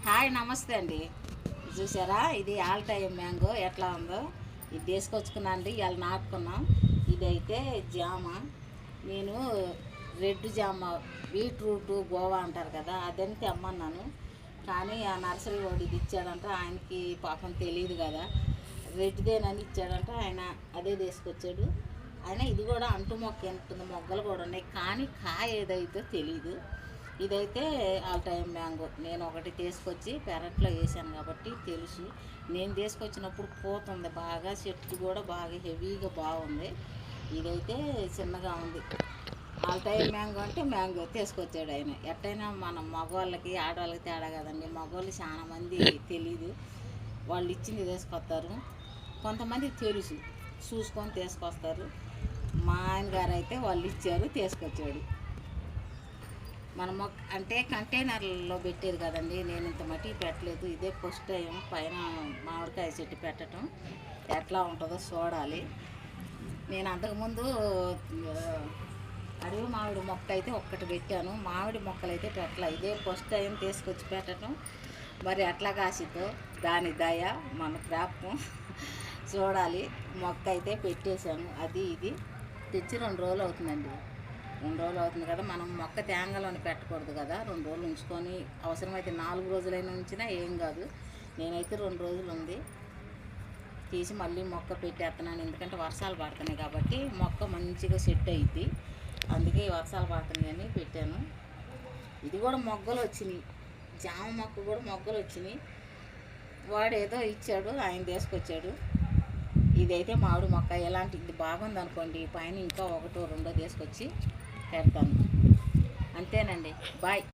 Hi నమస్తే అండి. చూసారా ఇది ఆల్ టైమ్ మ్యాంగో ఎట్లా ఉందో. ఇది తీసుకొచ్చుకున్నా అండి, ఇవాళ నాటుకున్నాం. ఇదైతే జామ. నేను రెడ్ జామ, బీట్రూట్, గోవా అంటారు కదా, అదని తెమ్మన్నాను. కానీ ఆ నర్సరీ వాడు ఇది ఇచ్చాడంట. ఆయనకి పాపం తెలియదు కదా, రెడ్దేనని ఇచ్చాడంట. ఆయన అదే తీసుకొచ్చాడు. ఆయన ఇది కూడా అంటు మొక్క ఉంటుంది, మొగ్గలు కూడా ఉన్నాయి, కానీ కాయ ఏదైతే తెలీదు. ఇదైతే ఆల్ టైమ్ మ్యాంగో. నేను ఒకటి తీసుకొచ్చి పెరట్లో వేసాను కాబట్టి తెలుసు. నేను తీసుకొచ్చినప్పుడు పోతుంది బాగా, చెట్టు కూడా బాగా హెవీగా బాగుంది. ఇదైతే చిన్నగా ఉంది. ఆల్ టైమ్ మ్యాంగో అంటే మ్యాంగో తీసుకొచ్చాడు ఆయన. ఎట్టయినా మనం మగవాళ్ళకి ఆడవాళ్ళకి తేడా కదండి. మగవాళ్ళు చాలా మంది తెలీదు, వాళ్ళు ఇచ్చింది తీసుకొస్తారు. కొంతమందికి తెలుసు, చూసుకొని తీసుకొస్తారు. మా ఆయన గారు అయితే వాళ్ళు ఇచ్చారు, తీసుకొచ్చాడు. మన మొక్క అంటే కంటైనర్లలో పెట్టేది కదండి, నేను ఇంత మట్టి పెట్టలేదు. ఇదే ఫస్ట్ టైం పైన మామిడికాయ చెట్టు పెట్టడం. ఎట్లా ఉంటుందో చూడాలి. నేను అంతకుముందు అడవి మామిడి మొక్క అయితే ఒక్కటి పెట్టాను, మామిడి మొక్కలు అయితే పెట్టలే. ఇదే ఫస్ట్ టైం తీసుకొచ్చి పెట్టడం. మరి ఎట్లా కాసిద్దో దాని దయ, మన ప్రాప్తం చూడాలి. మొక్క అయితే పెట్టేశాను. అది ఇది తెచ్చి 2 రోజులు అవుతుందండి. 2 రోజులు అవుతుంది కదా, మనం మొక్క తేంగలోని పెట్టకూడదు కదా. 2 రోజులు ఉంచుకొని అవసరమైతే 4 రోజులైనా ఉంచినా ఏం కాదు. నేనైతే 2 రోజులు ఉంది, తీసి మళ్ళీ మొక్క పెట్టేస్తున్నాను. ఎందుకంటే వర్షాలు పడుతున్నాయి కాబట్టి మొక్క మంచిగా సెట్ అయ్యిద్ది. అందుకే వర్షాలు పడుతున్నాయని పెట్టాను. ఇది కూడా మొగ్గలు వచ్చినాయి, జామ మొక్క కూడా మొగ్గలు వచ్చినాయి. వాడు ఏదో ఇచ్చాడు, ఆయన తీసుకొచ్చాడు. ఇదైతే మామిడి మొక్క. ఎలాంటి ఇది బాగుంది అనుకోండి, పైన ఇంకా 1, 2 తీసుకొచ్చి పెడతాను. అంతేనండి, బాయ్.